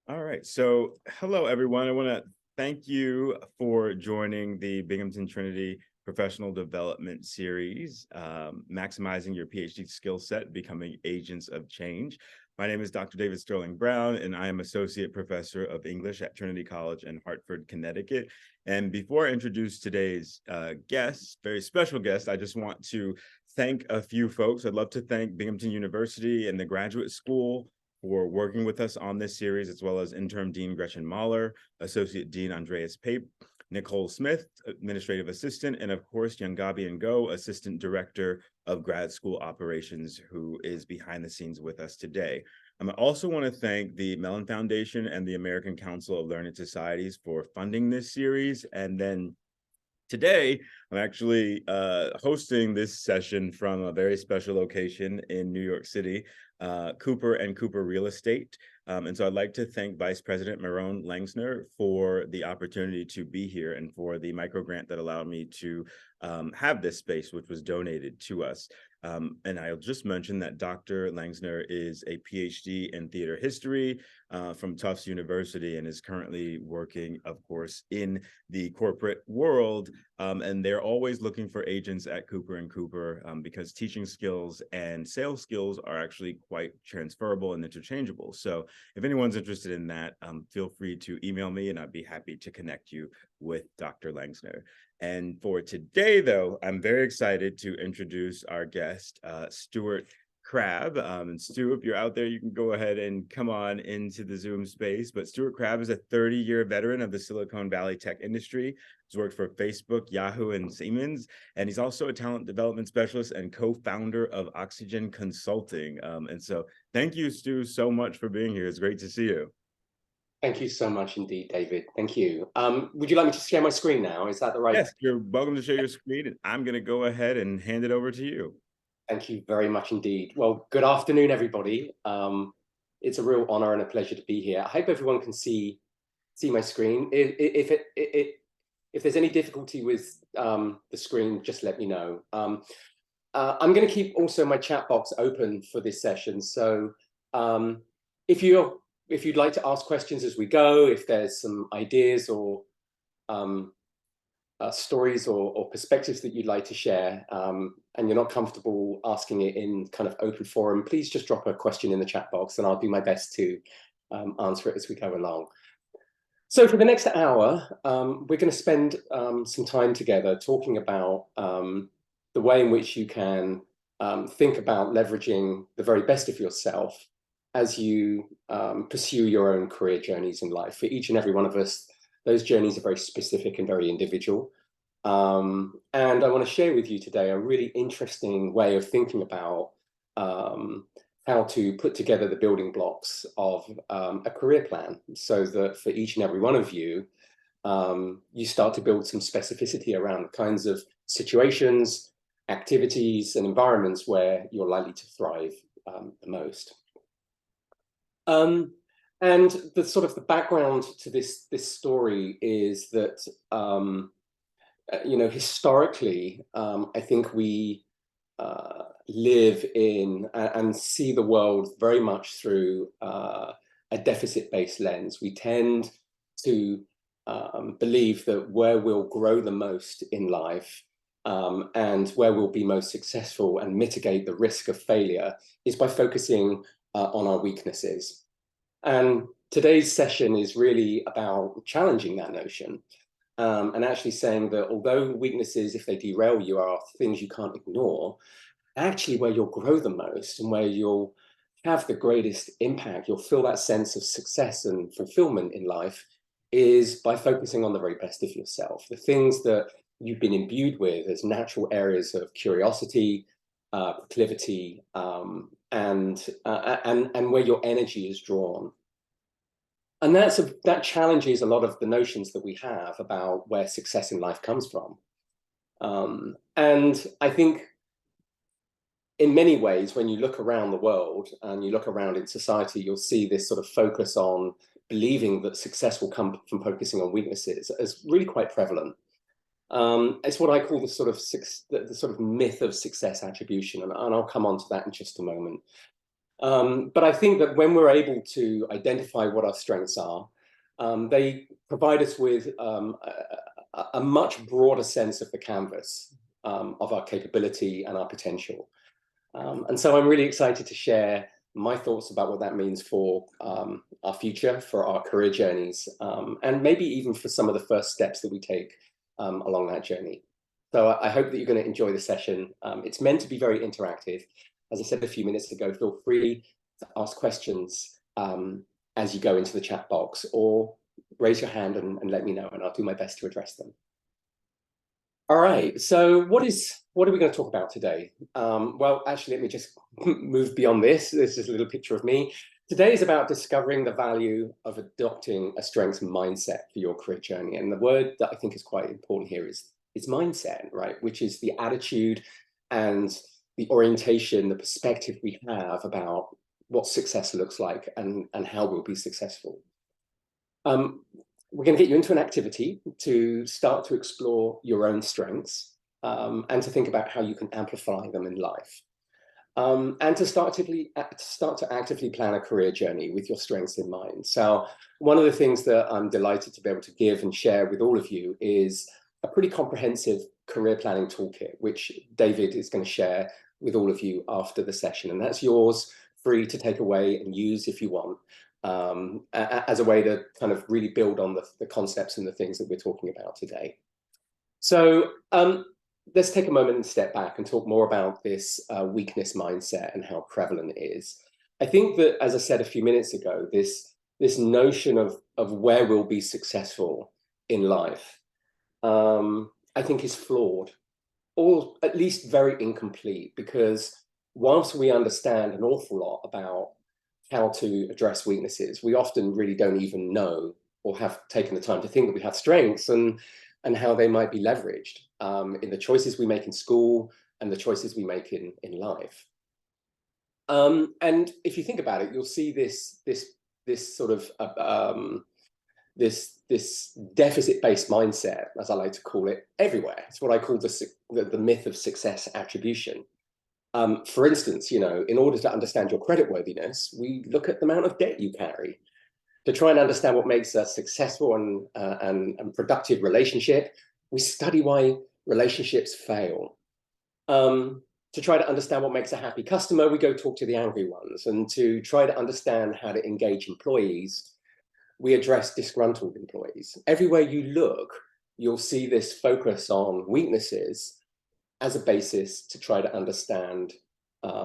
All right. So, hello, everyone. I want to thank you for joining the Binghamton Trinity Professional Development Series, Maximizing Your PhD Skill Set, Becoming Agents of Change. My name is Dr. David Sterling Brown, and I am Associate Professor of English at Trinity College in Hartford, Connecticut. And before I introduce today's guest, very special guest, I just want to thank a few folks. I'd love to thank Binghamton University and the Graduate School for working with us on this series, as well as Interim Dean Gretchen Mahler, Associate Dean Andreas Pape, Nicole Smith, Administrative Assistant, and of course, Yangabi Ngo, Assistant Director of Grad School Operations, who is behind the scenes with us today. I also want to thank the Mellon Foundation and the American Council of Learned Societies for funding this series. And then today, I'm actually hosting this session from a very special location in New York City, Cooper and Cooper Real Estate. And so I'd like to thank Vice President Marone Langsner for the opportunity to be here and for the micro grant that allowed me to have this space, which was donated to us. And I'll just mention that Dr. Langsner is a PhD in theater history from Tufts University and is currently working, of course, in the corporate world. And they're always looking for agents at Cooper and Cooper because teaching skills and sales skills are actually quite transferable and interchangeable. So if anyone's interested in that, feel free to email me and I'd be happy to connect you with Dr. Langsner. And for today, though, I'm very excited to introduce our guest, Stuart Crabb. And Stu, if you're out there, you can go ahead and come on into the Zoom space. But Stuart Crabb is a 30-year veteran of the Silicon Valley tech industry. He's worked for Facebook, Yahoo, and Siemens. And he's also a talent development specialist and co-founder of Oxygen Consulting. And so thank you, Stu, so much for being here. It's great to see you. Thank you so much indeed, David. Thank you. Would you like me to share my screen now? Is that the right? Yes, you're welcome to share your screen, and I'm going to go ahead and hand it over to you. Thank you very much indeed. Well, good afternoon, everybody. It's a real honor and a pleasure to be here. I hope everyone can see my screen. If there's any difficulty with the screen, just let me know. I'm going to keep also my chat box open for this session. So if you'd like to ask questions as we go, if there's some ideas or stories or perspectives that you'd like to share, and you're not comfortable asking it in kind of open forum, please just drop a question in the chat box and I'll do my best to answer it as we go along. So for the next hour, we're going to spend some time together talking about the way in which you can think about leveraging the very best of yourself as you pursue your own career journeys in life. For each and every one of us, those journeys are very specific and very individual. And I want to share with you today a really interesting way of thinking about how to put together the building blocks of a career plan so that for each and every one of you, you start to build some specificity around the kinds of situations, activities, and environments where you're likely to thrive the most. And the sort of the background to this story is that, historically, I think we live in and see the world very much through a deficit-based lens. We tend to believe that where we'll grow the most in life and where we'll be most successful and mitigate the risk of failure is by focusing on our weaknesses. And today's session is really about challenging that notion and actually saying that although weaknesses, if they derail you, are things you can't ignore, actually where you'll grow the most and where you'll have the greatest impact, you'll feel that sense of success and fulfillment in life is by focusing on the very best of yourself, the things that you've been imbued with as natural areas of curiosity, proclivity, and where your energy is drawn. And that challenges a lot of the notions that we have about where success in life comes from. And I think in many ways, when you look around the world and you look around in society, you'll see this sort of focus on believing that success will come from focusing on weaknesses as really quite prevalent. It's what I call the sort of myth of success attribution, and I'll come on to that in just a moment. But I think that when we're able to identify what our strengths are, they provide us with a much broader sense of the canvas of our capability and our potential. And so I'm really excited to share my thoughts about what that means for our future, for our career journeys, and maybe even for some of the first steps that we take along that journey. So I hope that you're going to enjoy the session. It's meant to be very interactive. As I said a few minutes ago, feel free to ask questions as you go into the chat box, or raise your hand and let me know, and I'll do my best to address them. All right, so what are we going to talk about today? Well, actually, let me just move beyond this. This is a little picture of me. Today is about discovering the value of adopting a strengths mindset for your career journey. And the word that I think is quite important here is mindset, right? Which is the attitude and the orientation, the perspective we have about what success looks like and how we'll be successful. We're going to get you into an activity to start to explore your own strengths and to think about how you can amplify them in life. And to start to actively plan a career journey with your strengths in mind. So one of the things that I'm delighted to be able to give and share with all of you is a pretty comprehensive career planning toolkit, which David is going to share with all of you after the session. And that's yours, free to take away and use if you want, as a way to kind of really build on the concepts and the things that we're talking about today. So let's take a moment and step back and talk more about this weakness mindset and how prevalent it is. I think that, as I said a few minutes ago, this notion of where we'll be successful in life, I think is flawed, or at least very incomplete, because whilst we understand an awful lot about how to address weaknesses, we often really don't even know or have taken the time to think that we have strengths and how they might be leveraged in the choices we make in school and the choices we make in life. And if you think about it, you'll see this sort of this deficit-based mindset, as I like to call it, everywhere. It's what I call the myth of success attribution. For instance, you know, in order to understand your creditworthiness, we look at the amount of debt you carry. To try and understand what makes a successful and productive relationship, we study why relationships fail. To try to understand what makes a happy customer, we go talk to the angry ones. And to try to understand how to engage employees, we address disgruntled employees. Everywhere you look, you'll see this focus on weaknesses as a basis to try to understand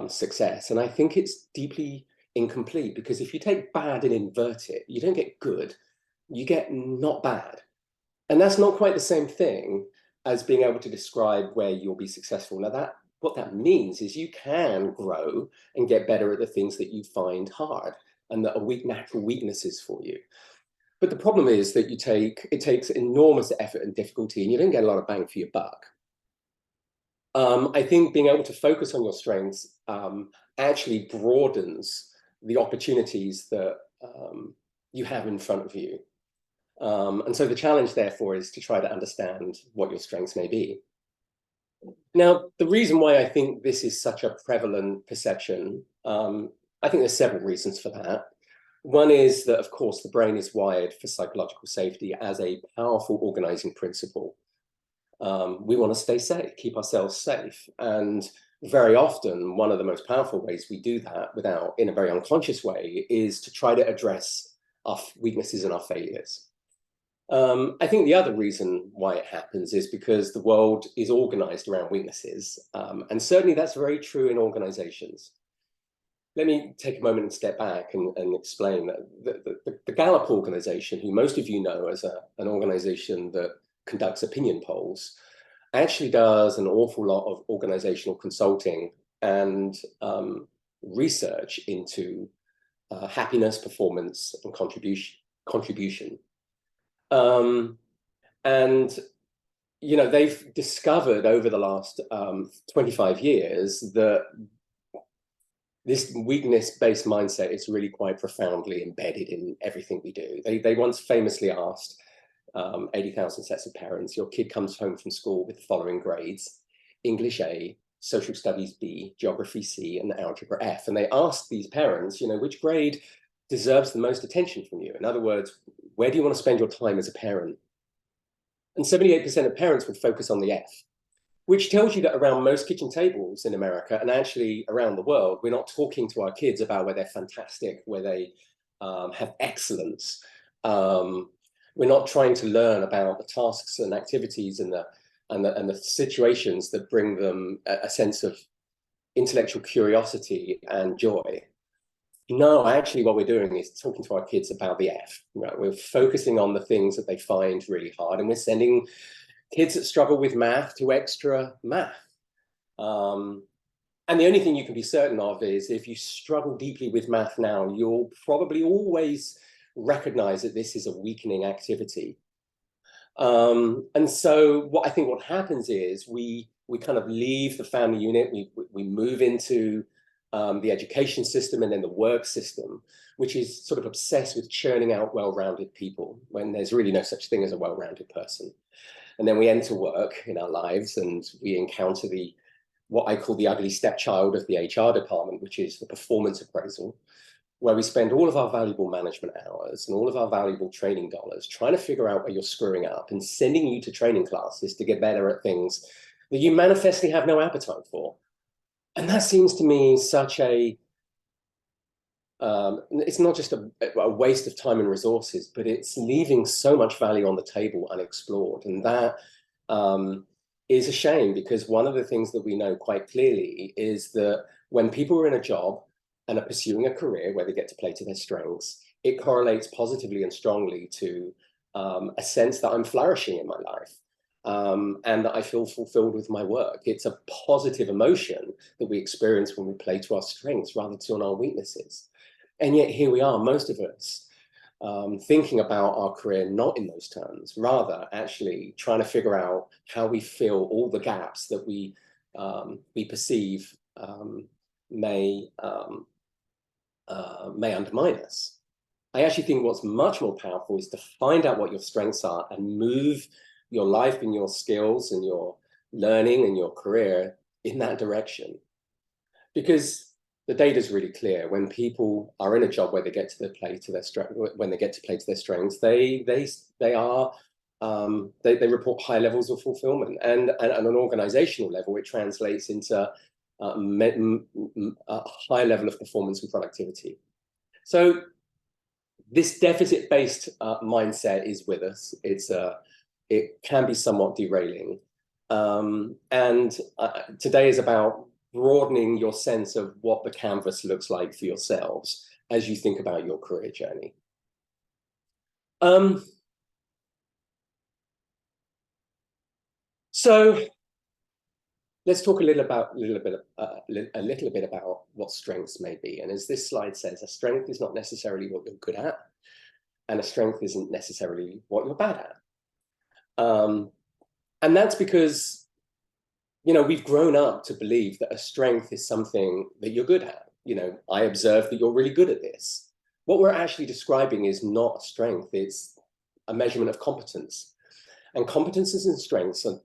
success. And I think it's deeply incomplete, because if you take bad and invert it, you don't get good, you get not bad. And that's not quite the same thing as being able to describe where you'll be successful. Now, what that means is you can grow and get better at the things that you find hard and that are natural weaknesses for you. But the problem is that it takes enormous effort and difficulty, and you don't get a lot of bang for your buck. I think being able to focus on your strengths actually broadens the opportunities that you have in front of you. And so the challenge, therefore, is to try to understand what your strengths may be. Now, the reason why I think this is such a prevalent perception, I think there's several reasons for that. One is that, of course, the brain is wired for psychological safety as a powerful organizing principle. We want to stay safe, keep ourselves safe. And very often, one of the most powerful ways we do that in a very unconscious way is to try to address our weaknesses and our failures. I think the other reason why it happens is because the world is organized around weaknesses. And certainly that's very true in organizations. Let me take a moment and step back and explain that the Gallup organization, who most of you know as an organization that conducts opinion polls, actually does an awful lot of organizational consulting and research into happiness, performance, and contribution. And you know, they've discovered over the last 25 years that this weakness-based mindset is really quite profoundly embedded in everything we do. They once famously asked 80,000 sets of parents, your kid comes home from school with the following grades: English A, social studies B, geography C, and algebra F. And they asked these parents, which grade deserves the most attention from you? In other words, where do you want to spend your time as a parent? And 78% of parents would focus on the F, which tells you that around most kitchen tables in America and actually around the world, we're not talking to our kids about where they're fantastic, where they have excellence. We're not trying to learn about the tasks and activities and the situations that bring them a sense of intellectual curiosity and joy. No, actually, what we're doing is talking to our kids about the F. Right? We're focusing on the things that they find really hard, and we're sending kids that struggle with math to extra math. And the only thing you can be certain of is if you struggle deeply with math now, you'll probably always recognize that this is a weakening activity. And so what happens is we kind of leave the family unit, we move into the education system and then the work system, which is sort of obsessed with churning out well-rounded people when there's really no such thing as a well-rounded person. And then we enter work in our lives and we encounter what I call the ugly stepchild of the HR department, which is the performance appraisal, where we spend all of our valuable management hours and all of our valuable training dollars trying to figure out where you're screwing up and sending you to training classes to get better at things that you manifestly have no appetite for. And that seems to me such it's not just a waste of time and resources, but it's leaving so much value on the table unexplored. And that is a shame, because one of the things that we know quite clearly is that when people are in a job and are pursuing a career where they get to play to their strengths, it correlates positively and strongly to a sense that I'm flourishing in my life. And that I feel fulfilled with my work. It's a positive emotion that we experience when we play to our strengths rather than on our weaknesses. And yet here we are, most of us, thinking about our career not in those terms, rather actually trying to figure out how we fill all the gaps that we perceive may undermine us. I actually think what's much more powerful is to find out what your strengths are and move your life and your skills and your learning and your career in that direction. Because the data is really clear. When people are in a job where they get to play to their strengths, they report high levels of fulfillment, and at an organizational level, it translates into a high level of performance and productivity. So this deficit-based mindset is with us. It can be somewhat derailing. And today is about broadening your sense of what the canvas looks like for yourselves as you think about your career journey. So let's talk a little bit about what strengths may be. And as this slide says, a strength is not necessarily what you're good at, and a strength isn't necessarily what you're bad at. And that's because, we've grown up to believe that a strength is something that you're good at. I observe that you're really good at this. What we're actually describing is not a strength, it's a measurement of competence. And competences and strengths are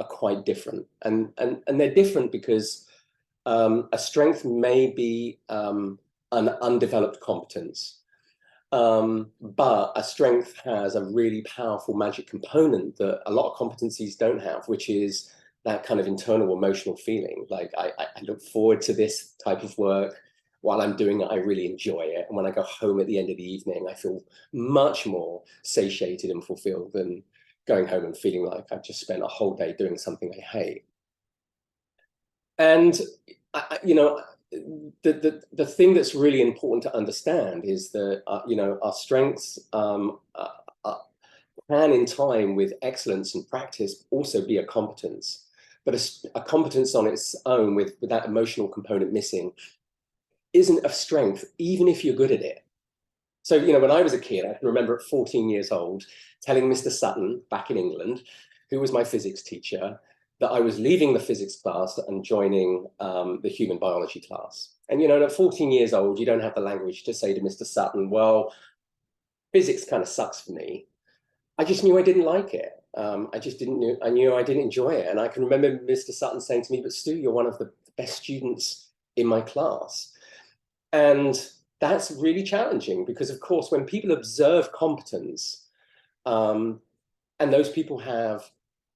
quite different. And they're different because a strength may be an undeveloped competence. But a strength has a really powerful magic component that a lot of competencies don't have, which is that kind of internal emotional feeling. Like I look forward to this type of work. While I'm doing it, I really enjoy it. And when I go home at the end of the evening, I feel much more satiated and fulfilled than going home and feeling like I've just spent a whole day doing something I hate. And, the thing that's really important to understand is that, our strengths can, in time, with excellence and practice, also be a competence. But a competence on its own, with that emotional component missing, isn't a strength, even if you're good at it. So, when I was a kid, I can remember at 14 years old, telling Mr. Sutton, back in England, who was my physics teacher, that I was leaving the physics class and joining the human biology class. And, at 14 years old, you don't have the language to say to Mr. Sutton, well, physics kind of sucks for me. I just knew I didn't like it. I knew I didn't enjoy it. And I can remember Mr. Sutton saying to me, but Stu, you're one of the best students in my class. And that's really challenging because, of course, when people observe competence, um, and those people have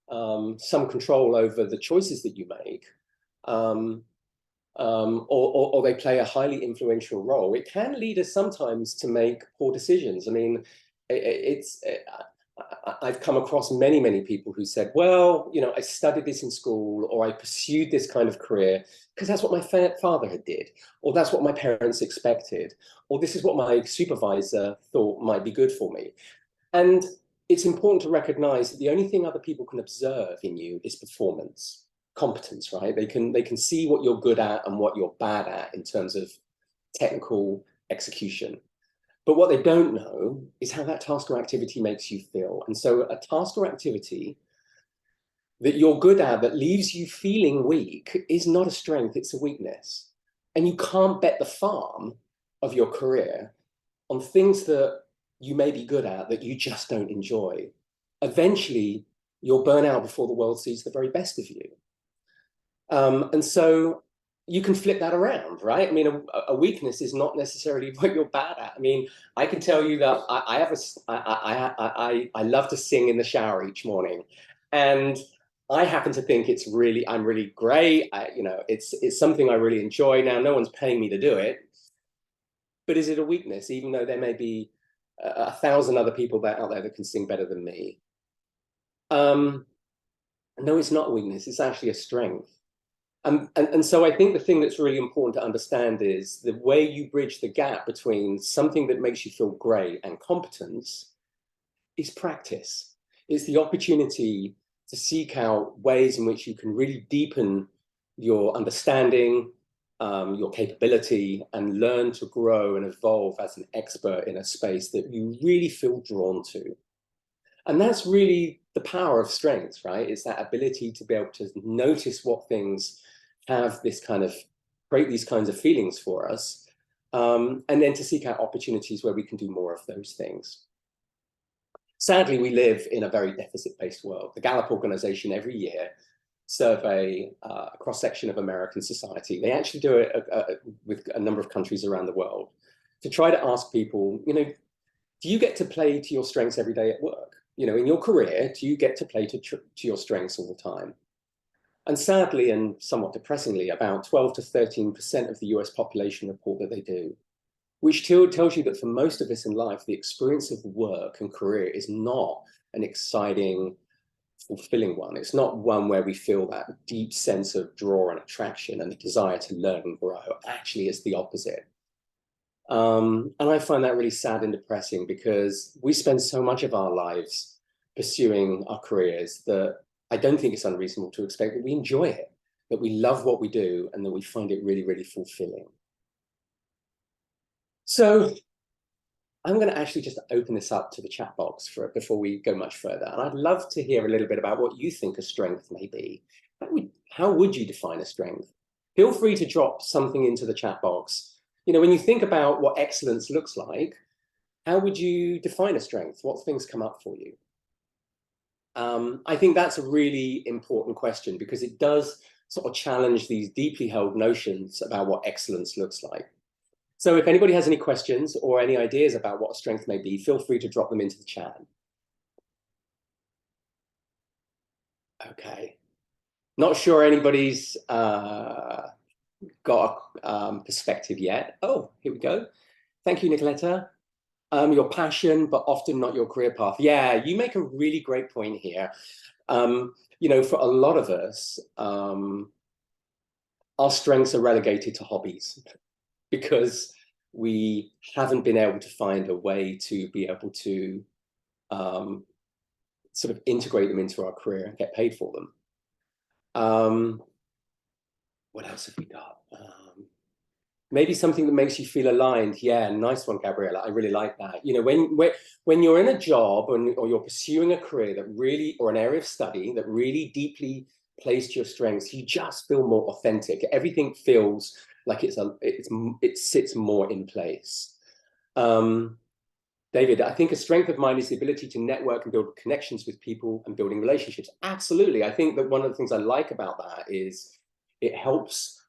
some control over the choices that you make, um, or they play a highly influential role, it can lead us sometimes to make poor decisions. I mean, I've come across many, many people who said, well, you know, I studied this in school, or I pursued this kind of career because that's what my father had did, or that's what my parents expected, or this is what my supervisor thought might be good for me. And it's important to recognize that the only thing other people can observe in you is performance, competence, right? They can see what you're good at and what you're bad at in terms of technical execution. But what they don't know is how that task or activity makes you feel. And so a task or activity that you're good at that leaves you feeling weak is not a strength, it's a weakness. And you can't bet the farm of your career on things that you may be good at that you just don't enjoy. Eventually, you'll burn out before the world sees the very best of you. And so you can flip that around, right? I mean, a weakness is not necessarily what you're bad at. I mean, I can tell you that I love to sing in the shower each morning, and I happen to think I'm really great. It's something I really enjoy. Now, no one's paying me to do it, but is it a weakness? Even though there may be 1,000 other people out there that can sing better than me. No, it's not a weakness. It's actually a strength. And so I think the thing that's really important to understand is the way you bridge the gap between something that makes you feel great and competence is practice. It's the opportunity to seek out ways in which you can really deepen your understanding, your capability, and learn to grow and evolve as an expert in a space that you really feel drawn to. And that's really the power of strength, right? It's that ability to be able to notice what things have this kind of, create these kinds of feelings for us, and then to seek out opportunities where we can do more of those things. Sadly, we live in a very deficit-based world. The Gallup organization every year survey a cross-section of American society. They actually do it with a number of countries around the world to try to ask people, you know, do you get to play to your strengths every day at work? You know, in your career, do you get to play to your strengths all the time? And sadly, and somewhat depressingly, about 12 to 13% of the US population report that they do, which tells you that for most of us in life, the experience of work and career is not an exciting, fulfilling one. It's not one where we feel that deep sense of draw and attraction and the desire to learn and grow. Actually, it's the opposite. And I find that really sad and depressing because we spend so much of our lives pursuing our careers that I don't think it's unreasonable to expect that we enjoy it, that we love what we do, and that we find it really, really fulfilling. So I'm going to actually just open this up to the chat box before we go much further. And I'd love to hear a little bit about what you think a strength may be. How would you define a strength? Feel free to drop something into the chat box. You know, when you think about what excellence looks like, how would you define a strength? What things come up for you? I think that's a really important question because it does sort of challenge these deeply held notions about what excellence looks like. So if anybody has any questions or any ideas about what a strength may be, feel free to drop them into the chat. Okay. Not sure anybody's got a perspective yet. Oh, here we go. Thank you, Nicoletta. Your passion, but often not your career path. Yeah, you make a really great point here. You know, for a lot of us, our strengths are relegated to hobbies because we haven't been able to find a way to be able to sort of integrate them into our career and get paid for them. What else have we got? Maybe something that makes you feel aligned. Yeah, nice one, Gabriella. I really like that. You know, when you're in a job or you're pursuing a career that really, or an area of study that really deeply plays to your strengths, you just feel more authentic. Everything feels like it sits more in place. David, I think a strength of mine is the ability to network and build connections with people and building relationships. Absolutely. I think that one of the things I like about that is it helps.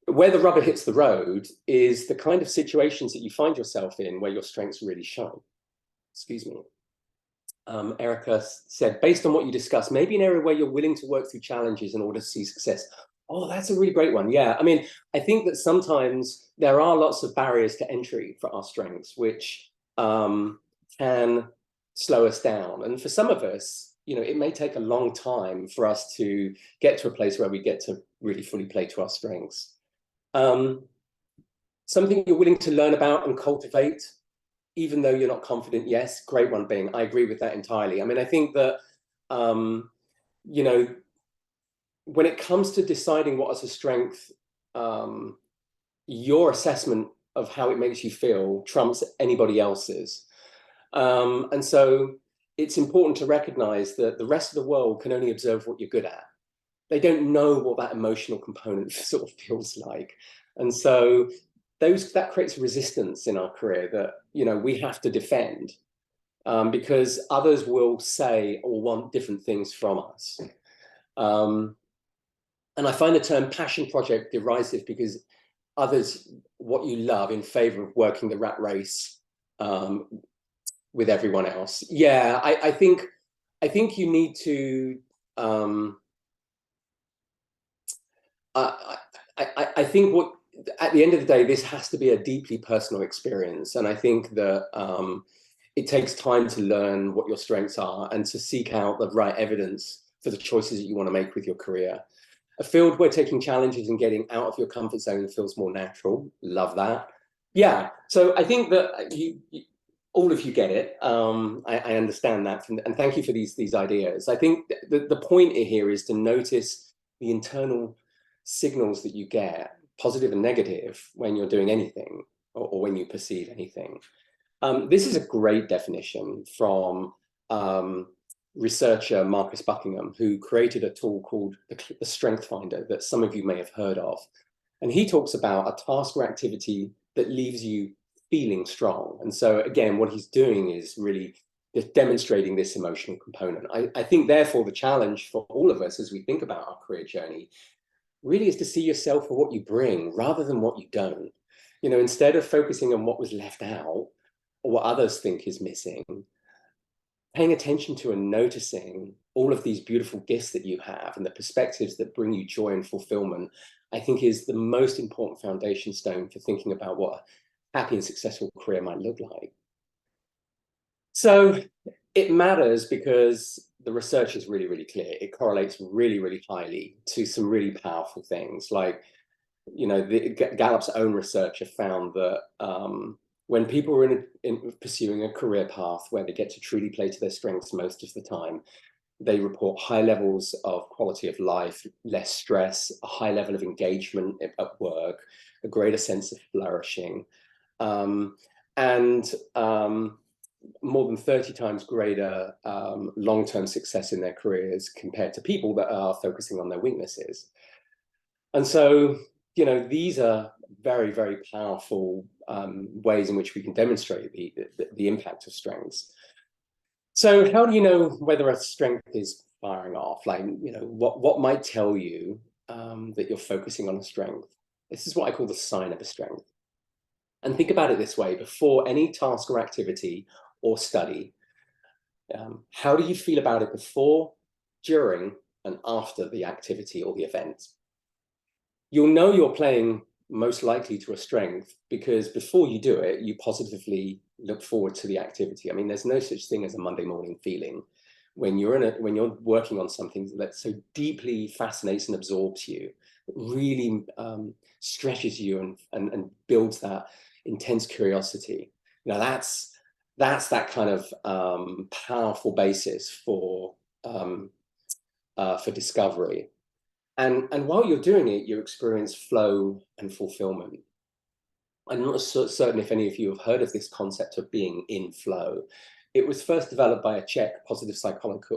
Where the rubber hits the road is the kind of situations that you find yourself in where your strengths really shine. Excuse me. Erica said, based on what you discussed, maybe an area where you're willing to work through challenges in order to see success. Oh, that's a really great one. Yeah, I mean, I think that sometimes there are lots of barriers to entry for our strengths, which can slow us down. And for some of us, you know, it may take a long time for us to get to a place where we get to really fully play to our strengths. Something you're willing to learn about and cultivate, even though you're not confident. Yes, great one, Bing. I agree with that entirely. I mean, I think that, you know, when it comes to deciding what is a strength, your assessment of how it makes you feel trumps anybody else's. And so it's important to recognize that the rest of the world can only observe what you're good at. They don't know what that emotional component sort of feels like. And so that creates resistance in our career that, you know, we have to defend, because others will say or want different things from us. And I find the term passion project derisive because others what you love in favor of working the rat race with everyone else. Yeah, I think you need to. I think what at the end of the day, this has to be a deeply personal experience, and I think that it takes time to learn what your strengths are and to seek out the right evidence for the choices that you want to make with your career. A field where taking challenges and getting out of your comfort zone feels more natural. Love that. Yeah. So I think that all of you get it. I understand that, and thank you for these ideas. I think the point here is to notice the internal signals that you get, positive and negative, when you're doing anything or when you perceive anything. This is a great definition from researcher Marcus Buckingham, who created a tool called the Strength Finder that some of you may have heard of. And he talks about a task or activity that leaves you feeling strong. And so again, what he's doing is really just demonstrating this emotional component. I think therefore the challenge for all of us as we think about our career journey really is to see yourself for what you bring rather than what you don't. You know, instead of focusing on what was left out or what others think is missing, paying attention to and noticing all of these beautiful gifts that you have and the perspectives that bring you joy and fulfillment, I think is the most important foundation stone for thinking about what a happy and successful career might look like. So it matters because the research is really, really clear. It correlates really, really highly to some really powerful things. Like, you know, Gallup's own research have found that when people are in pursuing a career path where they get to truly play to their strengths most of the time, they report high levels of quality of life, less stress, a high level of engagement at work, a greater sense of flourishing, and more than 30 times greater long-term success in their careers compared to people that are focusing on their weaknesses. And so, you know, these are very, very powerful ways in which we can demonstrate the impact of strengths. So how do you know whether a strength is firing off? Like, you know, what might tell you that you're focusing on a strength? This is what I call the sign of a strength. And think about it this way: before any task or activity or study, how do you feel about it before, during, and after the activity or the event? You'll know you're playing most likely to a strength because before you do it, you positively look forward to the activity. I mean, there's no such thing as a Monday morning feeling when you're working on something that so deeply fascinates and absorbs you, really stretches you and builds that intense curiosity. You know, that's that kind of powerful basis for discovery. And while you're doing it, you experience flow and fulfillment. I'm not certain if any of you have heard of this concept of being in flow. It was first developed by a Czech positive psychologist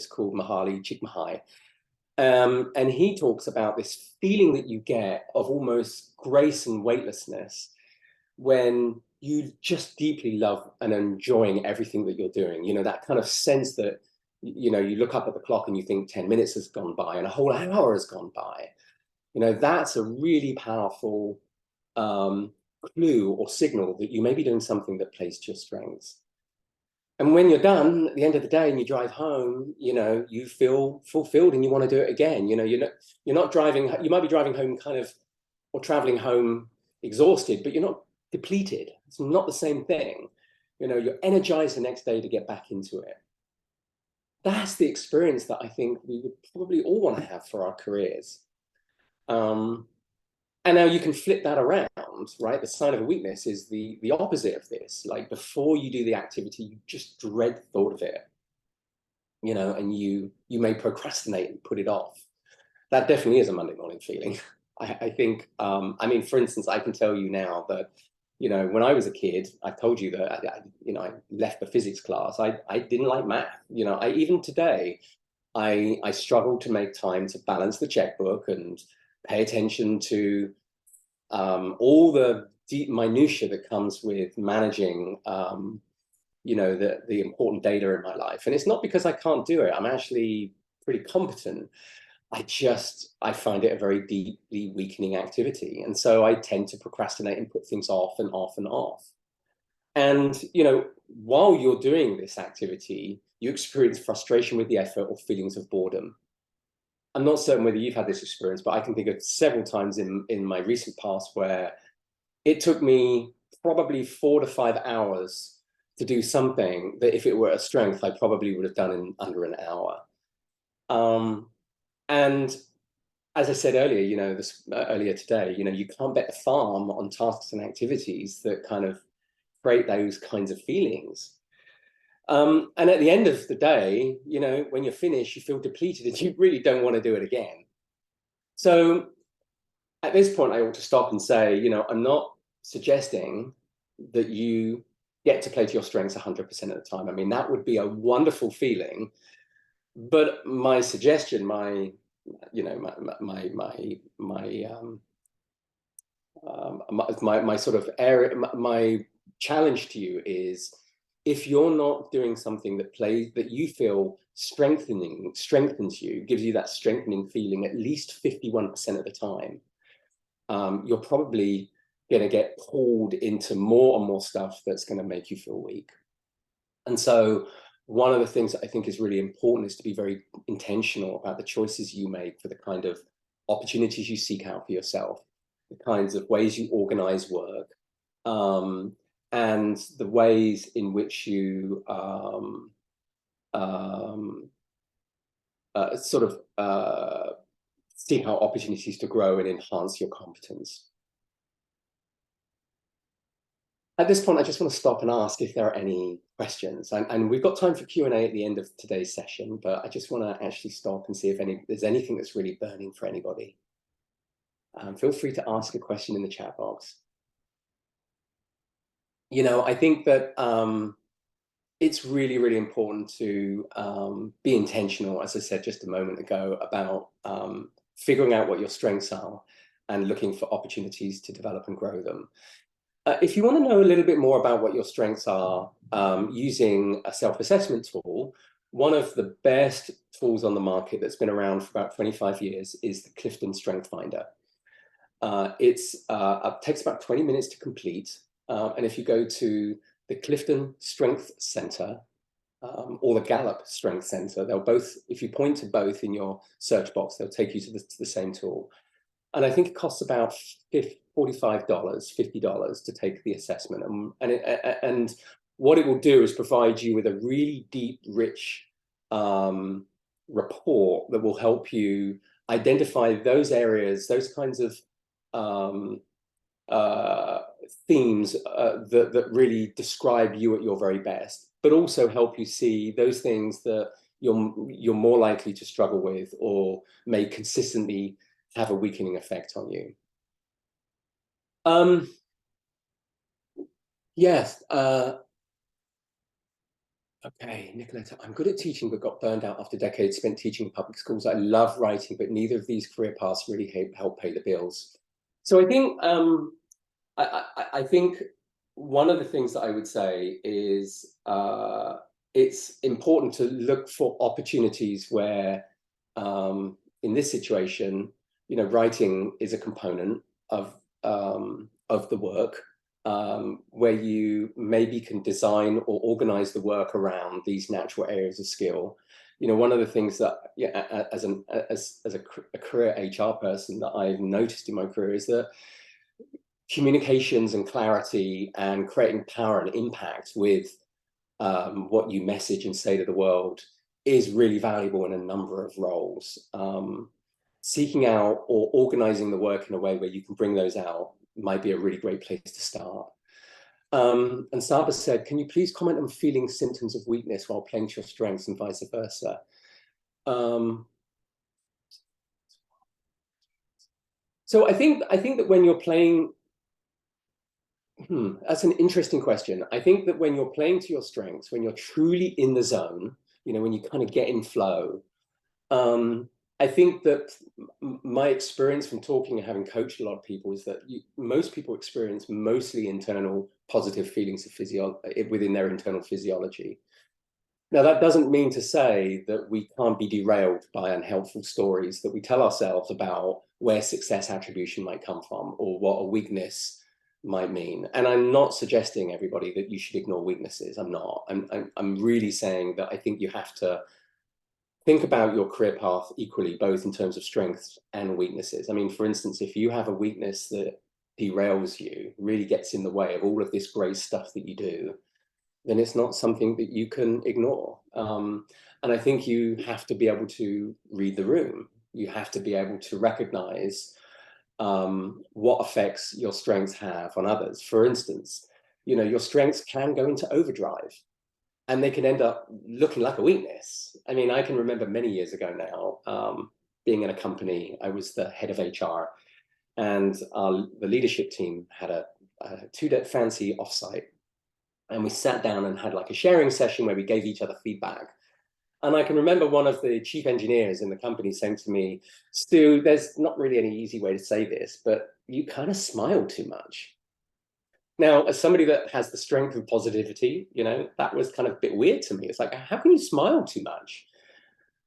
called Mihaly Csikszentmihalyi. And he talks about this feeling that you get of almost grace and weightlessness when you just deeply love and enjoying everything that you're doing. You know, that kind of sense that, you know, you look up at the clock and you think 10 minutes has gone by and a whole hour has gone by. You know, that's a really powerful clue or signal that you may be doing something that plays to your strengths. And when you're done at the end of the day and you drive home, you know, you feel fulfilled and you want to do it again. You know, you're not driving, you might be driving home kind of, or traveling home exhausted, but you're not depleted. It's not the same thing. You know, you're energized the next day to get back into it. That's the experience that I think we would probably all want to have for our careers. And now you can flip that around, right? The sign of a weakness is the opposite of this. Like before you do the activity, you just dread the thought of it, you know, and you may procrastinate and put it off. That definitely is a Monday morning feeling. I think, I mean, for instance, I can tell you now that, you know, when I was a kid, I told you that, you know, I left the physics class. I didn't like math. You know, even today, I struggle to make time to balance the checkbook and pay attention to all the deep minutiae that comes with managing, you know, the important data in my life. And it's not because I can't do it. I'm actually pretty competent. I find it a very deeply weakening activity. And so I tend to procrastinate and put things off and off and off. And, you know, while you're doing this activity, you experience frustration with the effort or feelings of boredom. I'm not certain whether you've had this experience, but I can think of several times in my recent past where it took me probably 4 to 5 hours to do something that if it were a strength, I probably would have done in under an hour. And as I said earlier, you know, earlier today, you know, you can't bet the farm on tasks and activities that kind of create those kinds of feelings. And at the end of the day, you know, when you're finished, you feel depleted and you really don't want to do it again. So at this point, I ought to stop and say, you know, I'm not suggesting that you get to play to your strengths 100% of the time. I mean, that would be a wonderful feeling. But my suggestion, you know, my sort of area, my challenge to you is, if you're not doing something that you feel strengthens you, gives you that strengthening feeling at least 51% of the time, you're probably going to get pulled into more and more stuff that's going to make you feel weak. And so one of the things that I think is really important is to be very intentional about the choices you make for the kind of opportunities you seek out for yourself, the kinds of ways you organize work, and the ways in which you sort of see how opportunities to grow and enhance your competence. At this point, I just want to stop and ask if there are any questions. And we've got time for Q&A at the end of today's session, but I just want to actually stop and see if there's anything that's really burning for anybody. Feel free to ask a question in the chat box. You know, I think that it's really, really important to be intentional, as I said just a moment ago, about figuring out what your strengths are and looking for opportunities to develop and grow them. If you want to know a little bit more about what your strengths are using a self-assessment tool, one of the best tools on the market that's been around for about 25 years is the Clifton Strength Finder. It takes about 20 minutes to complete. And if you go to the Clifton Strength Center or the Gallup Strength Center, they'll both, if you point to both in your search box, they'll take you to the same tool. And I think it costs about $45, $50 to take the assessment. And what it will do is provide you with a really deep, rich report that will help you identify those areas, those kinds of themes that really describe you at your very best, but also help you see those things that you're more likely to struggle with or may consistently have a weakening effect on you. Yes. Okay, Nicoletta, I'm good at teaching, but got burned out after decades spent teaching in public schools. I love writing, but neither of these career paths really help pay the bills. So I think I think one of the things that I would say is it's important to look for opportunities where, in this situation, writing is a component of the work, where you maybe can design or organize the work around these natural areas of skill. One of the things that, yeah, as a career HR person that I've noticed in my career is that communications and clarity and creating power and impact with what you message and say to the world is really valuable in a number of roles. Seeking out or organizing the work in a way where you can bring those out might be a really great place to start. And Saba said, can you please comment on feeling symptoms of weakness while playing to your strengths and vice versa? So I think that when you're playing, that's an interesting question. I think that when you're playing to your strengths, when you're truly in the zone, when you kind of get in flow, I think that my experience from talking and having coached a lot of people is that most people experience mostly internal positive feelings of within their internal physiology. Now, that doesn't mean to say that we can't be derailed by unhelpful stories that we tell ourselves about where success attribution might come from or what a weakness might mean. And I'm not suggesting, everybody, that you should ignore weaknesses. I'm not. I'm really saying that I think you have to think about your career path equally, both in terms of strengths and weaknesses. I mean, for instance, if you have a weakness that derails you, really gets in the way of all of this great stuff that you do, then it's not something that you can ignore. And I think you have to be able to read the room. You have to be able to recognize what effects your strengths have on others. For instance, your strengths can go into overdrive and they can end up looking like a weakness. I mean, I can remember many years ago now, being in a company, I was the head of HR, and the leadership team had a two-day fancy offsite. And we sat down and had like a sharing session where we gave each other feedback. And I can remember one of the chief engineers in the company saying to me, Stu, there's not really any easy way to say this, but you kind of smile too much. Now, as somebody that has the strength of positivity, that was kind of a bit weird to me. It's like, how can you smile too much?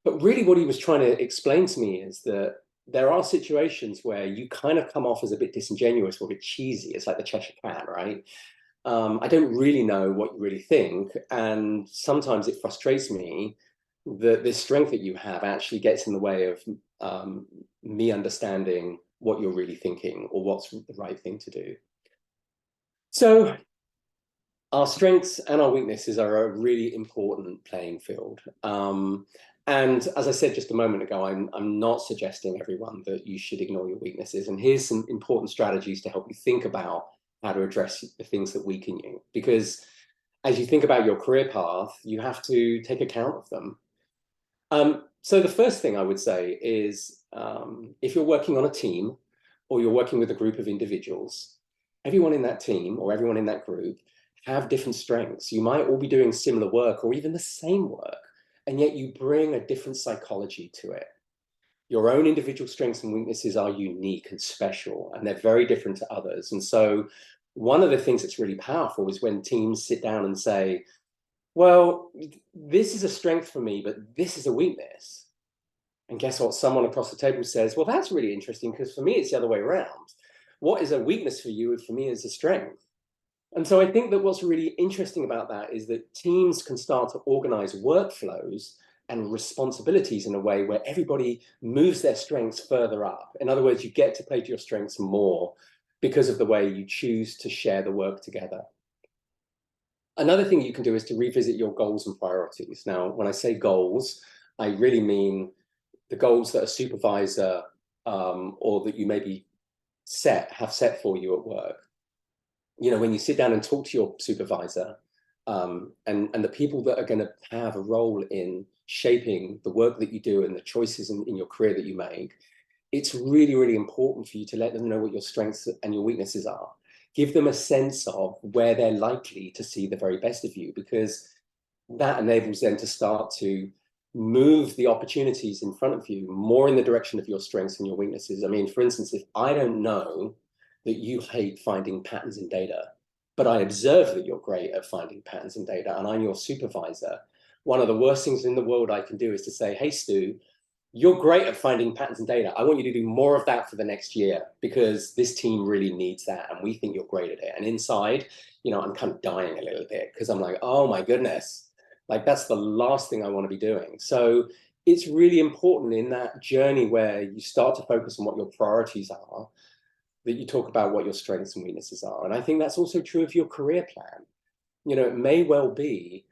But really what he was trying to explain to me is that there are situations where you kind of come off as a bit disingenuous or a bit cheesy. It's like the Cheshire Cat, right? I don't really know what you really think. And sometimes it frustrates me that this strength that you have actually gets in the way of me understanding what you're really thinking or what's the right thing to do. So our strengths and our weaknesses are a really important playing field. And as I said just a moment ago, I'm not suggesting, everyone, that you should ignore your weaknesses. And here's some important strategies to help you think about how to address the things that weaken you. Because as you think about your career path, you have to take account of them. So the first thing I would say is, if you're working on a team or you're working with a group of individuals, everyone in that team or everyone in that group have different strengths. You might all be doing similar work or even the same work, and yet you bring a different psychology to it. Your own individual strengths and weaknesses are unique and special, and they're very different to others. And so one of the things that's really powerful is when teams sit down and say, well, this is a strength for me, but this is a weakness. And guess what? Someone across the table says, well, that's really interesting because for me, it's the other way around. What is a weakness for you, for me, is a strength. And so I think that what's really interesting about that is that teams can start to organize workflows and responsibilities in a way where everybody moves their strengths further up. In other words, you get to play to your strengths more because of the way you choose to share the work together. Another thing you can do is to revisit your goals and priorities. Now, when I say goals, I really mean the goals that a supervisor or that you maybe have set for you at work. When you sit down and talk to your supervisor and the people that are going to have a role in shaping the work that you do and the choices in your career that you make, it's really, really important for you to let them know what your strengths and your weaknesses are. Give them a sense of where they're likely to see the very best of you, because that enables them to start to move the opportunities in front of you more in the direction of your strengths and your weaknesses. I mean, for instance, if I don't know that you hate finding patterns in data, but I observe that you're great at finding patterns in data and I'm your supervisor, one of the worst things in the world I can do is to say, hey, Stu, you're great at finding patterns in data. I want you to do more of that for the next year because this team really needs that and we think you're great at it. And inside, I'm kind of dying a little bit because I'm like, oh my goodness, like that's the last thing I want to be doing. So it's really important in that journey where you start to focus on what your priorities are, that you talk about what your strengths and weaknesses are. And I think that's also true of your career plan. It may well be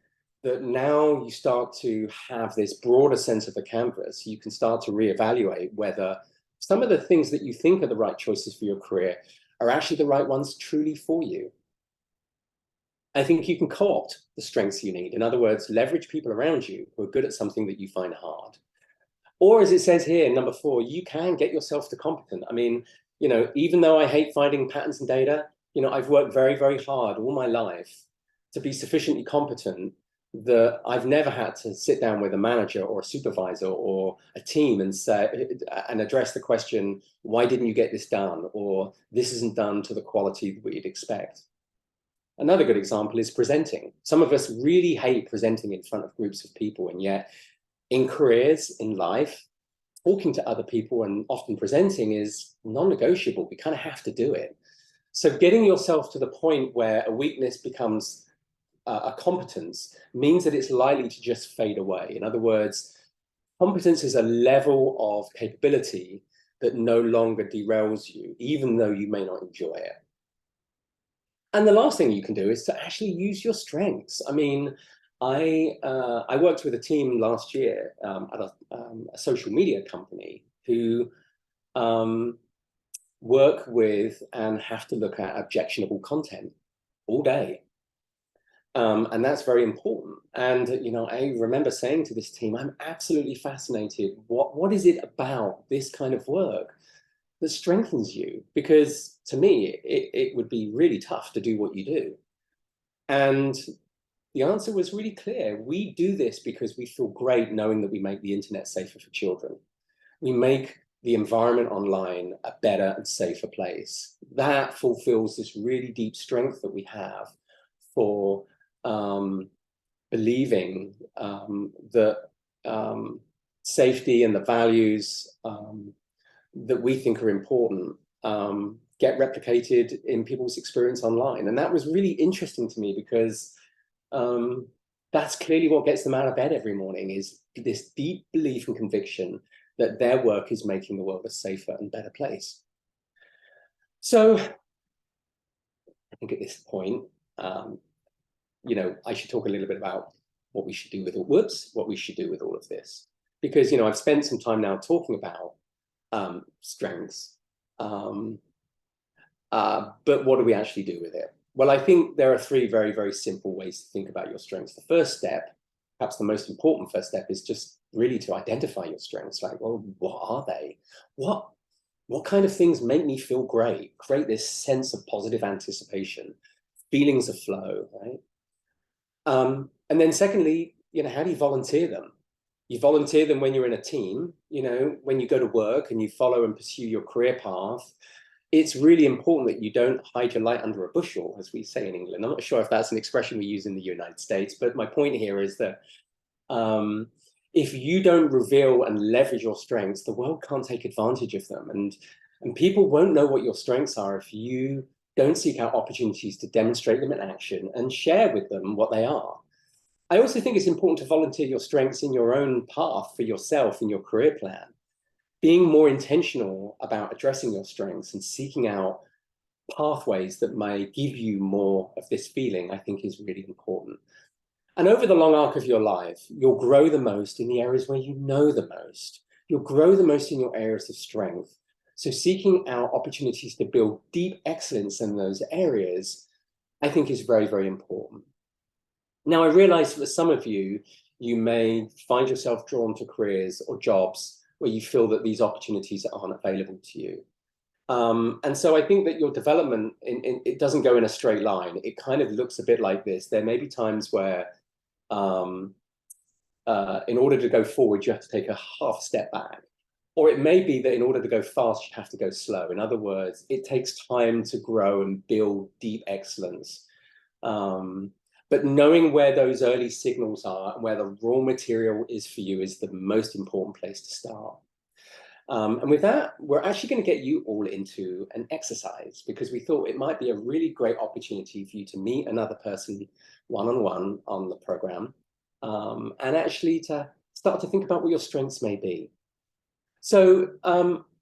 that now you start to have this broader sense of the canvas. You can start to reevaluate whether some of the things that you think are the right choices for your career are actually the right ones truly for you. I think you can co-opt the strengths you need. In other words, leverage people around you who are good at something that you find hard. Or as it says here, number 4, you can get yourself to competent. I mean, even though I hate finding patterns in data, I've worked very, very hard all my life to be sufficiently competent that I've never had to sit down with a manager or a supervisor or a team and address the question, why didn't you get this done? Or this isn't done to the quality that we'd expect. Another good example is presenting. Some of us really hate presenting in front of groups of people, and yet in careers, in life, talking to other people and often presenting is non-negotiable. We kind of have to do it. So getting yourself to the point where a weakness becomes a competence means that it's likely to just fade away. In other words, competence is a level of capability that no longer derails you, even though you may not enjoy it. And the last thing you can do is to actually use your strengths. I mean, I worked with a team last year at a social media company who work with and have to look at objectionable content all day. And that's very important. And, I remember saying to this team, I'm absolutely fascinated. What is it about this kind of work that strengthens you? Because to me, it would be really tough to do what you do. And the answer was really clear. We do this because we feel great knowing that we make the internet safer for children. We make the environment online a better and safer place. That fulfills this really deep strength that we have for believing that safety and the values that we think are important get replicated in people's experience online. And that was really interesting to me because that's clearly what gets them out of bed every morning, is this deep belief and conviction that their work is making the world a safer and better place. So I think at this point, I should talk a little bit about what we should do with all of this. Because, I've spent some time now talking about strengths, but what do we actually do with it? Well, I think there are 3 very, very simple ways to think about your strengths. The first step, perhaps the most important first step, is just really to identify your strengths. Like, well, what are they? What kind of things make me feel great? Create this sense of positive anticipation, feelings of flow, right? And then secondly, how do you volunteer them? You volunteer them when you're in a team, when you go to work and you follow and pursue your career path. It's really important that you don't hide your light under a bushel, as we say in England. I'm not sure if that's an expression we use in the United States, but my point here is that if you don't reveal and leverage your strengths, the world can't take advantage of them. And people won't know what your strengths are if you don't seek out opportunities to demonstrate them in action and share with them what they are. I also think it's important to volunteer your strengths in your own path for yourself in your career plan. Being more intentional about addressing your strengths and seeking out pathways that may give you more of this feeling, I think, is really important. And over the long arc of your life, you'll grow the most in the areas where you know the most. You'll grow the most in your areas of strength. So seeking out opportunities to build deep excellence in those areas, I think, is very, very important. Now, I realize for some of you, you may find yourself drawn to careers or jobs where you feel that these opportunities aren't available to you. And so I think that your development, it doesn't go in a straight line. It kind of looks a bit like this. There may be times where in order to go forward, you have to take a half step back. Or it may be that in order to go fast, you have to go slow. In other words, it takes time to grow and build deep excellence. But knowing where those early signals are and where the raw material is for you is the most important place to start. And with that, we're actually going to get you all into an exercise because we thought it might be a really great opportunity for you to meet another person one-on-one on the program, and actually to start to think about what your strengths may be. So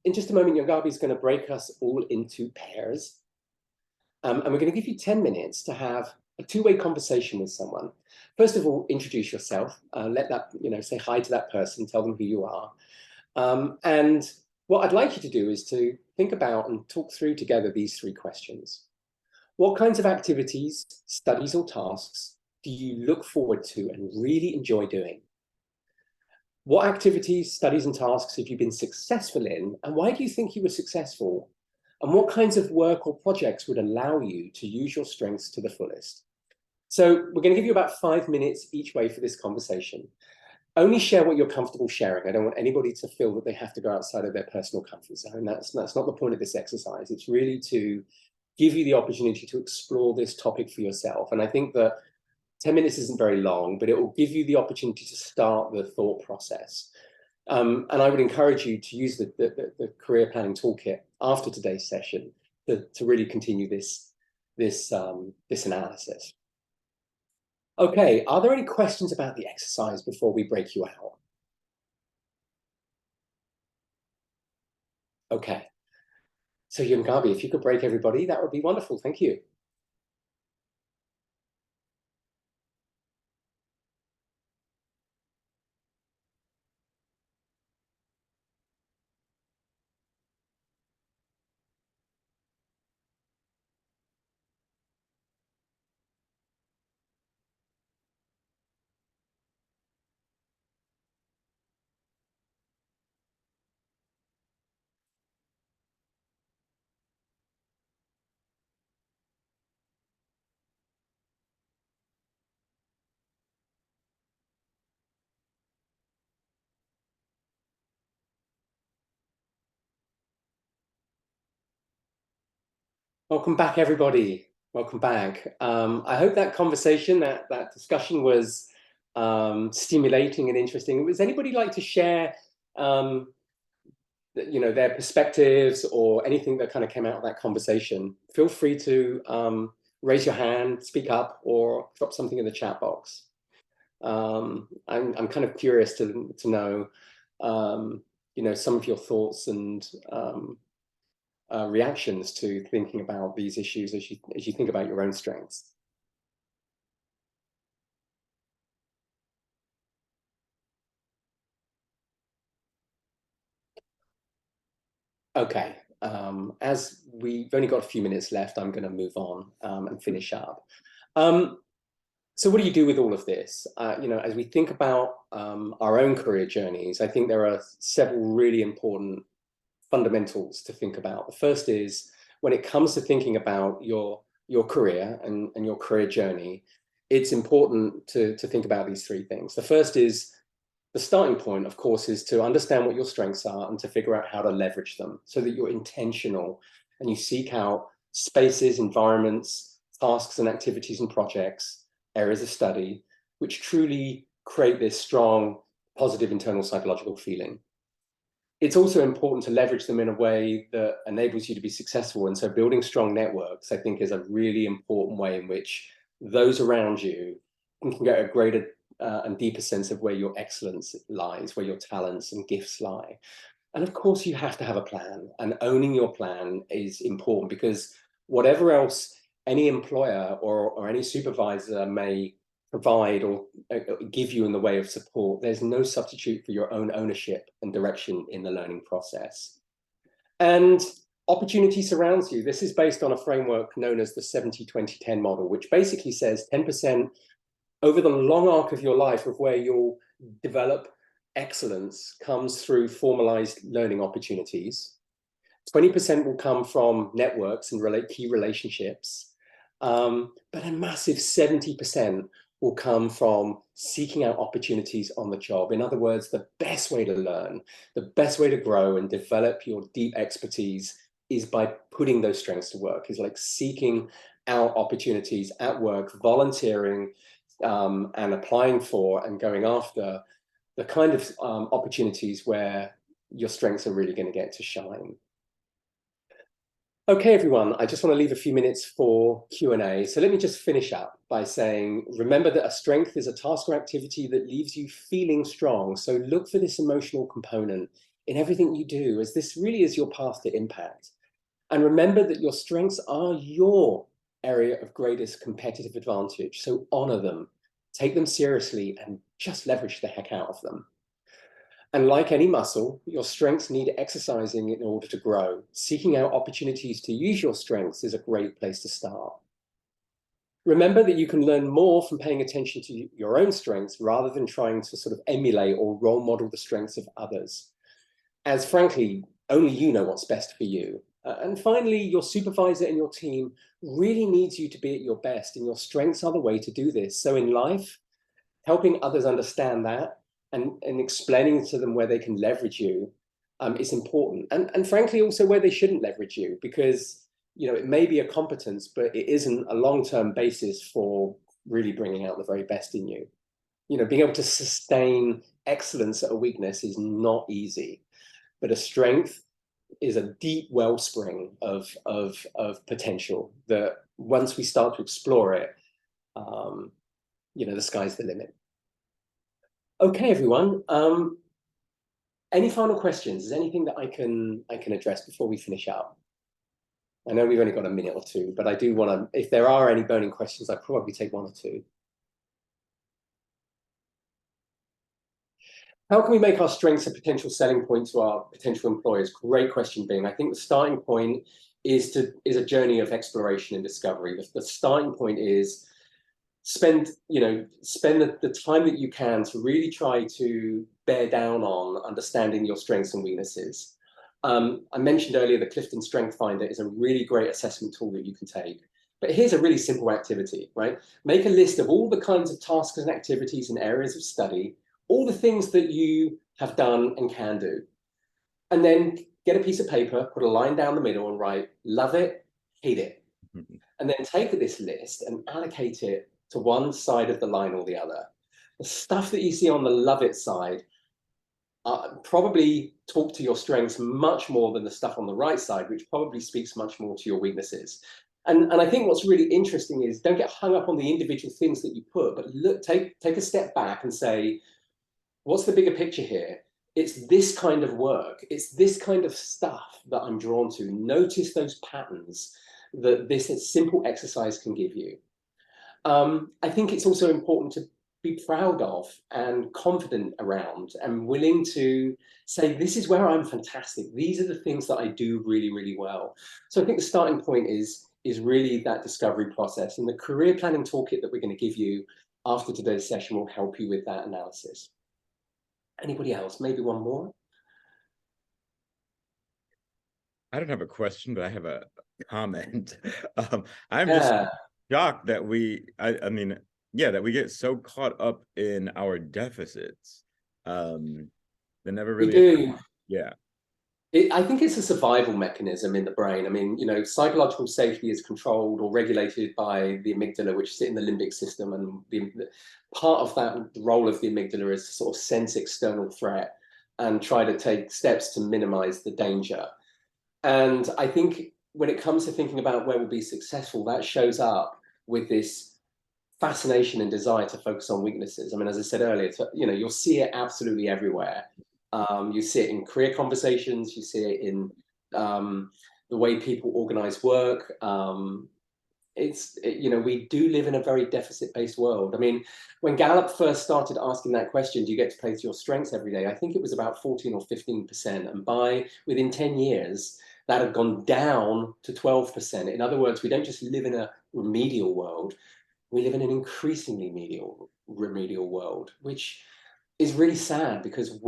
in just a moment, Yongabi is going to break us all into pairs. And we're going to give you 10 minutes to have a two-way conversation with someone. First of all, introduce yourself. Let that, say hi to that person, tell them who you are. And what I'd like you to do is to think about and talk through together these three questions. What kinds of activities, studies, or tasks do you look forward to and really enjoy doing? What activities, studies, and tasks have you been successful in, and why do you think you were successful? And what kinds of work or projects would allow you to use your strengths to the fullest? So we're going to give you about 5 minutes each way for this conversation. Only share what you're comfortable sharing. I don't want anybody to feel that they have to go outside of their personal comfort zone. That's not the point of this exercise. It's really to give you the opportunity to explore this topic for yourself. And I think that 10 minutes isn't very long, but it will give you the opportunity to start the thought process. And I would encourage you to use the career planning toolkit after today's session to really continue this analysis. Okay, are there any questions about the exercise before we break you out? Okay. So Yungabi, if you could break everybody, that would be wonderful. Thank you. Welcome back, everybody. Welcome back. I hope that conversation, that discussion was stimulating and interesting. Would anybody like to share, their perspectives or anything that kind of came out of that conversation? Feel free to raise your hand, speak up, or drop something in the chat box. I'm kind of curious to know, some of your thoughts and reactions to thinking about these issues as you think about your own strengths. Okay, as we've only got a few minutes left, I'm going to move on and finish up. So what do you do with all of this? As we think about our own career journeys, I think there are several really important fundamentals to think about. The first is when it comes to thinking about your career and your career journey, it's important to think about these three things. The first is the starting point, of course, is to understand what your strengths are and to figure out how to leverage them so that you're intentional and you seek out spaces, environments, tasks and activities and projects, areas of study, which truly create this strong, positive internal psychological feeling. It's also important to leverage them in a way that enables you to be successful. And so building strong networks, I think, is a really important way in which those around you can get a greater and deeper sense of where your excellence lies, where your talents and gifts lie. And of course, you have to have a plan, and owning your plan is important because whatever else any employer or any supervisor may provide or give you in the way of support, there's no substitute for your own ownership and direction in the learning process. And opportunity surrounds you. This is based on a framework known as the 70-20-10 model, which basically says 10% over the long arc of your life of where you'll develop excellence comes through formalized learning opportunities. 20% will come from networks and key relationships. But a massive 70% will come from seeking out opportunities on the job. In other words, the best way to learn, the best way to grow and develop your deep expertise is by putting those strengths to work, is like seeking out opportunities at work, volunteering, and applying for and going after the kind of opportunities where your strengths are really going to get to shine. Okay, everyone, I just want to leave a few minutes for Q&A. So let me just finish up by saying, remember that a strength is a task or activity that leaves you feeling strong. So look for this emotional component in everything you do, as this really is your path to impact. And remember that your strengths are your area of greatest competitive advantage. So honor them, take them seriously, and just leverage the heck out of them. And like any muscle, your strengths need exercising in order to grow. Seeking out opportunities to use your strengths is a great place to start. Remember that you can learn more from paying attention to your own strengths rather than trying to sort of emulate or role model the strengths of others, as frankly, only you know what's best for you. And finally, your supervisor and your team really needs you to be at your best, and your strengths are the way to do this. So in life, helping others understand that and explaining to them where they can leverage you is important. And frankly, also where they shouldn't leverage you, because it may be a competence, but it isn't a long-term basis for really bringing out the very best in you. Being able to sustain excellence at a weakness is not easy, but a strength is a deep wellspring of potential that once we start to explore it, the sky's the limit. Okay, everyone. Any final questions? Is there anything that I can address before we finish up? I know we've only got a minute or two, but I do want to, if there are any burning questions, I'd probably take one or two. How can we make our strengths a potential selling point to our potential employers? Great question, Bing. I think the starting point is a journey of exploration and discovery. The starting point is spend the time that you can to really try to bear down on understanding your strengths and weaknesses. I mentioned earlier the Clifton Strength Finder is a really great assessment tool that you can take. But here's a really simple activity, right? Make a list of all the kinds of tasks and activities and areas of study, all the things that you have done and can do. And then get a piece of paper, put a line down the middle and write, love it, hate it. And then take this list and allocate it to one side of the line or the other. The stuff that you see on the love it side probably talk to your strengths much more than the stuff on the right side, which probably speaks much more to your weaknesses. And I think what's really interesting is don't get hung up on the individual things that you put, but look, take a step back and say, what's the bigger picture here? It's this kind of work. It's this kind of stuff that I'm drawn to. Notice those patterns that this simple exercise can give you. I think it's also important to be proud of and confident around and willing to say, this is where I'm fantastic. These are the things that I do really, really well. So I think the starting point is really that discovery process. And the career planning toolkit that we're going to give you after today's session will help you with that analysis. Anybody else? Maybe one more? I don't have a question, but I have a comment. I'm just shocked that I mean, that we get so caught up in our deficits. That never really, do. Yeah. I think it's a survival mechanism in the brain. I mean, psychological safety is controlled or regulated by the amygdala, which sits in the limbic system. And part of that role of the amygdala is to sort of sense external threat and try to take steps to minimize the danger. And I think when it comes to thinking about where we'll be successful, that shows up with this fascination and desire to focus on weaknesses. I mean, as I said earlier, you'll see it absolutely everywhere. You see it in career conversations, you see it in the way people organize work. We do live in a very deficit-based world. I mean, when Gallup first started asking that question, do you get to play to your strengths every day? I think it was about 14 or 15%. And within 10 years, that had gone down to 12%. In other words, we don't just live in a remedial world, we live in an increasingly remedial world, which is really sad, because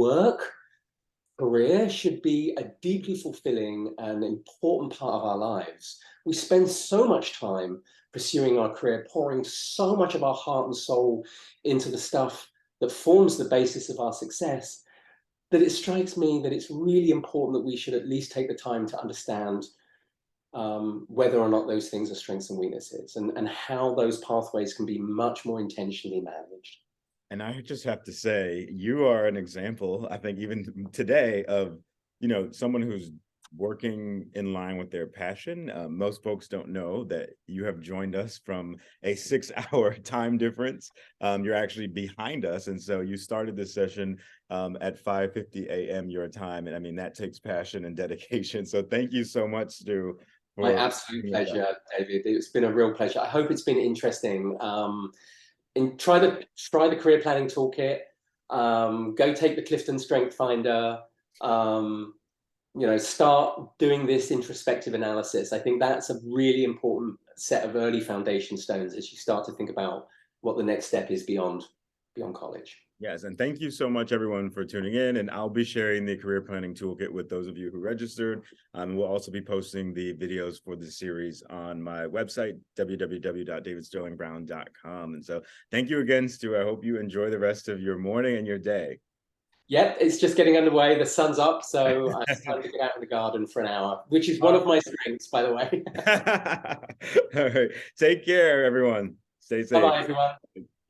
career should be a deeply fulfilling and important part of our lives. We spend so much time pursuing our career, pouring so much of our heart and soul into the stuff that forms the basis of our success, that it strikes me that it's really important that we should at least take the time to understand whether or not those things are strengths and weaknesses, and how those pathways can be much more intentionally managed. And I just have to say, you are an example, I think, even today, of, someone who's working in line with their passion. Most folks don't know that you have joined us from a 6-hour time difference. You're actually behind us. And so you started this session at 5:50 a.m. your time. And I mean, that takes passion and dedication. So thank you so much, Stu, My for absolute being with us. pleasure, David. It's been a real pleasure. I hope it's been interesting. And try the career planning toolkit. Go take the Clifton Strength Finder. Start doing this introspective analysis. I think that's a really important set of early foundation stones as you start to think about what the next step is beyond college. Yes, and thank you so much, everyone, for tuning in. And I'll be sharing the career planning toolkit with those of you who registered. We'll also be posting the videos for the series on my website, www.davidsterlingbrown.com. And so thank you again, Stu. I hope you enjoy the rest of your morning and your day. Yep, it's just getting underway. The sun's up, so it's time to get out in the garden for an hour, which is one of my strengths, by the way. All right. Take care, everyone. Stay safe. Bye-bye, everyone.